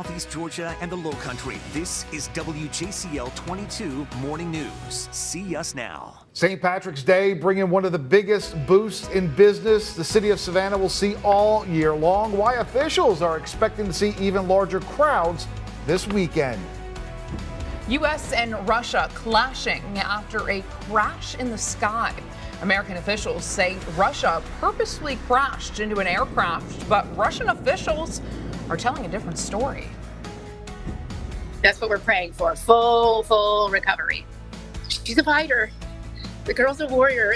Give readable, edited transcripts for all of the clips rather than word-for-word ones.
Southeast Georgia and the Lowcountry. This is WJCL 22 Morning News. See us now. St. Patrick's Day bringing one of the biggest boosts in business the city of Savannah will see all year long. Why officials are expecting to see even larger crowds this weekend. U.S. and Russia clashing after a crash in the sky. American officials say Russia purposely crashed into an aircraft, but Russian officials are telling a different story. That's what we're praying for, full recovery. She's a fighter. The girl's a warrior.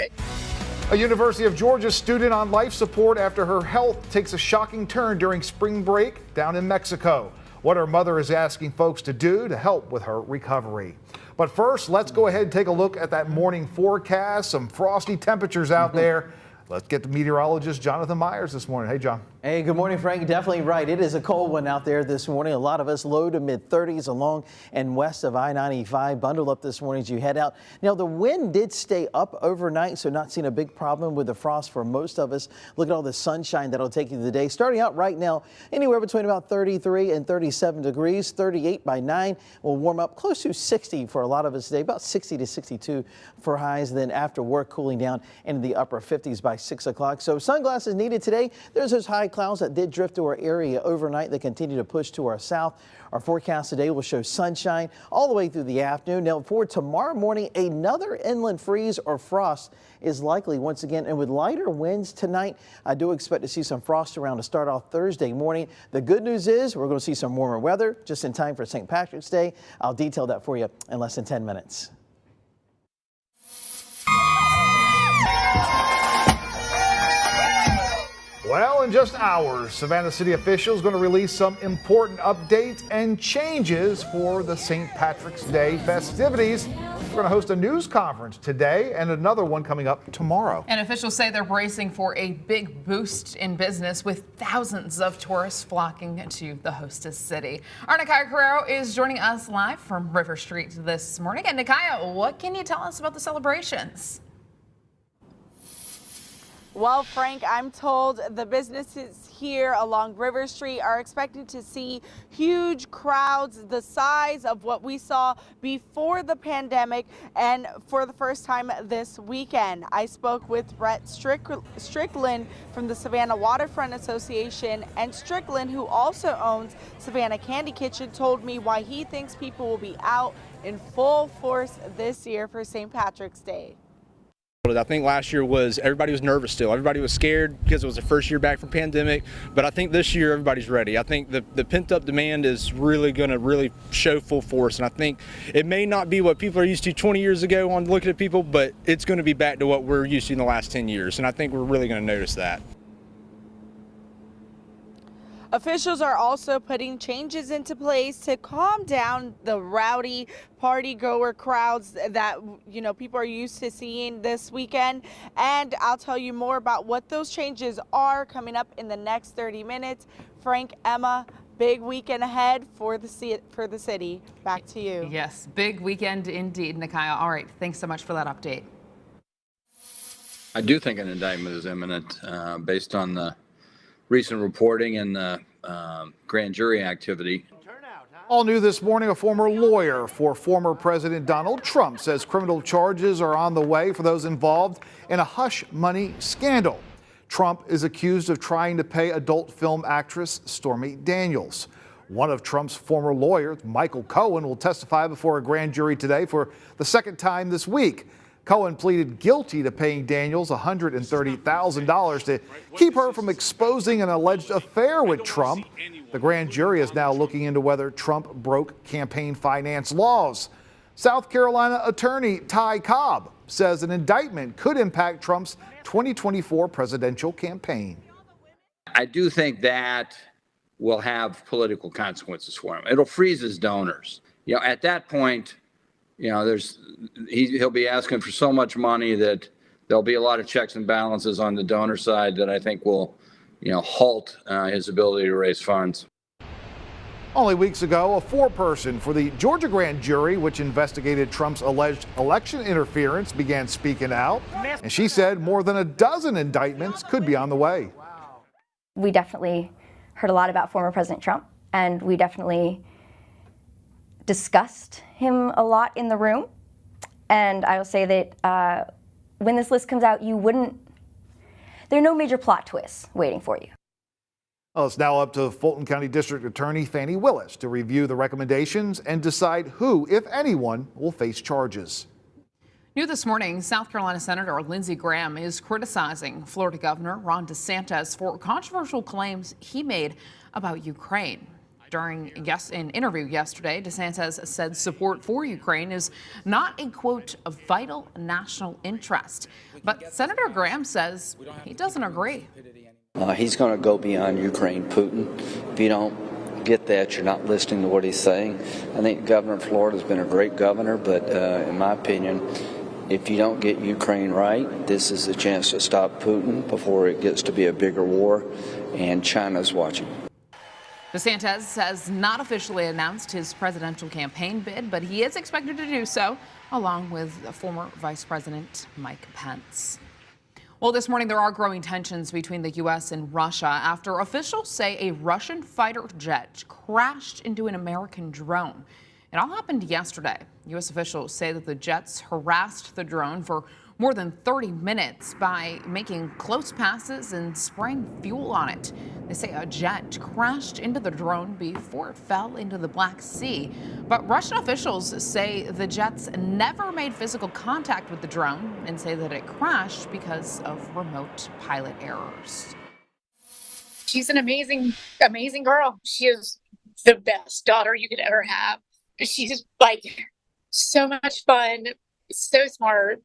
A University of Georgia student on life support after her health takes a shocking turn during spring break down in Mexico. What her mother is asking folks to do to help with her recovery. But first, let's go ahead and take a look at that morning forecast. Some frosty temperatures out there. Let's get to meteorologist Jonathan Myers this morning. Hey, John. Hey, good morning, Frank. Definitely right. It is a cold one out there this morning. A lot of us low to mid 30s along and west of I-95. Bundle up this morning as you head out. Now, the wind did stay up overnight, so not seeing a big problem with the frost for most of us. Look at all the sunshine that'll take you through the day. Starting out right now, anywhere between about 33 and 37 degrees. 38 by 9 will warm up close to 60 for a lot of us today. About 60 to 62 for highs. Then after work, cooling down into the upper 50s by 6 o'clock. So sunglasses needed today. There's those high clouds that did drift to our area overnight. They continue to push to our south. Our forecast today will show sunshine all the way through the afternoon. Now for tomorrow morning, another inland freeze or frost is likely once again. And with lighter winds tonight, I do expect to see some frost around to start off Thursday morning. The good news is we're going to see some warmer weather just in time for St. Patrick's Day. I'll detail that for you in less than 10 minutes. Well, in just hours, Savannah City officials going to release some important updates and changes for the St. Patrick's Day festivities. We're going to host a news conference today and another one coming up tomorrow. And officials say they're bracing for a big boost in business with thousands of tourists flocking to the hostess city. Our Nikaya Carrero is joining us live from River Street this morning. And Nikaya, what can you tell us about the celebrations? Well, Frank, I'm told the businesses here along River Street are expected to see huge crowds the size of what we saw before the pandemic and for the first time this weekend. I spoke with Brett Strickland from the Savannah Waterfront Association, and Strickland, who also owns Savannah Candy Kitchen, told me why he thinks people will be out in full force this year for St. Patrick's Day. I think last year everybody was nervous still. Everybody was scared because it was the first year back from pandemic. But I think this year everybody's ready. I think the pent-up demand is really going to show full force. And I think it may not be what people are used to 20 years ago on looking at people, but it's going to be back to what we're used to in the last 10 years. And I think we're really going to notice that. Officials are also putting changes into place to calm down the rowdy party-goer crowds that, people are used to seeing this weekend. And I'll tell you more about what those changes are coming up in the next 30 minutes. Frank, Emma, big weekend ahead for the city. Back to you. Yes, big weekend indeed, Nikaya. All right, thanks so much for that update. I do think an indictment is imminent based on the recent reporting and the grand jury activity. All new this morning, a former lawyer for former President Donald Trump says criminal charges are on the way for those involved in a hush money scandal. Trump is accused of trying to pay adult film actress Stormy Daniels. One of Trump's former lawyers, Michael Cohen, will testify before a grand jury today for the second time this week. Cohen pleaded guilty to paying Daniels $130,000 to keep her from exposing an alleged affair with Trump. The grand jury is now looking into whether Trump broke campaign finance laws. South Carolina attorney Ty Cobb says an indictment could impact Trump's 2024 presidential campaign. I do think that will have political consequences for him. It'll freeze his donors. At that point, he'll be asking for so much money that there'll be a lot of checks and balances on the donor side that I think will, halt his ability to raise funds. Only weeks ago, a foreperson for the Georgia grand jury, which investigated Trump's alleged election interference, began speaking out. And she said more than a dozen indictments could be on the way. We definitely heard a lot about former President Trump and we definitely discussed him a lot in the room. And I will say that when this list comes out, there are no major plot twists waiting for you. Well, it's now up to Fulton County District Attorney Fani Willis to review the recommendations and decide who, if anyone, will face charges. New this morning, South Carolina Senator Lindsey Graham is criticizing Florida Governor Ron DeSantis for controversial claims he made about Ukraine. During an interview yesterday, DeSantis said support for Ukraine is not a, quote, a vital national interest. But Senator Graham says he doesn't agree. He's going to go beyond Ukraine, Putin. If you don't get that, you're not listening to what he's saying. I think the governor of Florida has been a great governor, but in my opinion, if you don't get Ukraine right, this is a chance to stop Putin before it gets to be a bigger war, and China's watching. DeSantis has not officially announced his presidential campaign bid, but he is expected to do so, along with former Vice President Mike Pence. Well, this morning there are growing tensions between the U.S. and Russia after officials say a Russian fighter jet crashed into an American drone. It all happened yesterday. U.S. officials say that the jets harassed the drone for more than 30 minutes by making close passes and spraying fuel on it. They say a jet crashed into the drone before it fell into the Black Sea. But Russian officials say the jets never made physical contact with the drone and say that it crashed because of remote pilot errors. She's an amazing, amazing girl. She is the best daughter you could ever have. She's like so much fun, so smart.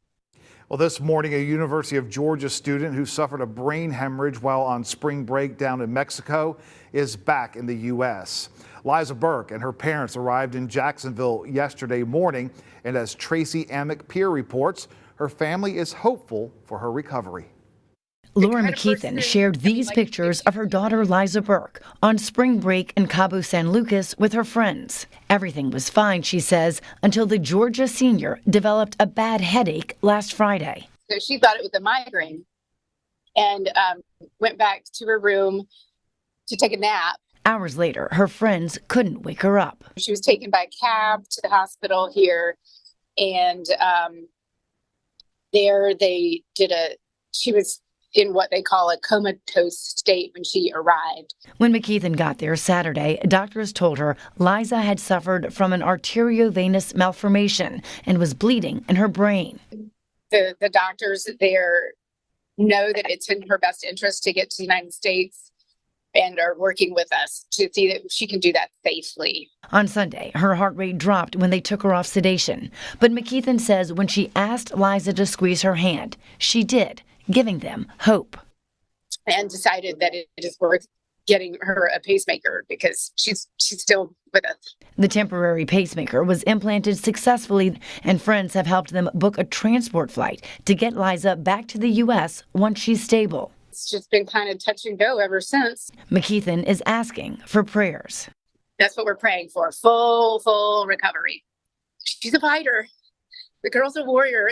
Well, this morning, a University of Georgia student who suffered a brain hemorrhage while on spring break down in Mexico is back in the U.S. Liza Burke and her parents arrived in Jacksonville yesterday morning, and as Tracy Amick Peer reports, her family is hopeful for her recovery. Laura McKeithen shared these pictures of her daughter Liza Burke on spring break in Cabo San Lucas with her friends. Everything was fine, she says, until the Georgia senior developed a bad headache last Friday. So she thought it was a migraine and went back to her room to take a nap. Hours later, her friends couldn't wake her up. She was taken by cab to the hospital here, and there she was in what they call a comatose state when she arrived. When McKeithen got there Saturday, doctors told her Liza had suffered from an arteriovenous malformation and was bleeding in her brain. The doctors there know that it's in her best interest to get to the United States and are working with us to see that she can do that safely. On Sunday, her heart rate dropped when they took her off sedation. But McKeithen says when she asked Liza to squeeze her hand, she did, giving them hope. And decided that it is worth getting her a pacemaker because she's still with us. The temporary pacemaker was implanted successfully, and friends have helped them book a transport flight to get Liza back to the U.S. once she's stable. It's just been kind of touch and go ever since. McKeithen is asking for prayers. That's what we're praying for, full recovery. She's a fighter. The girl's a warrior.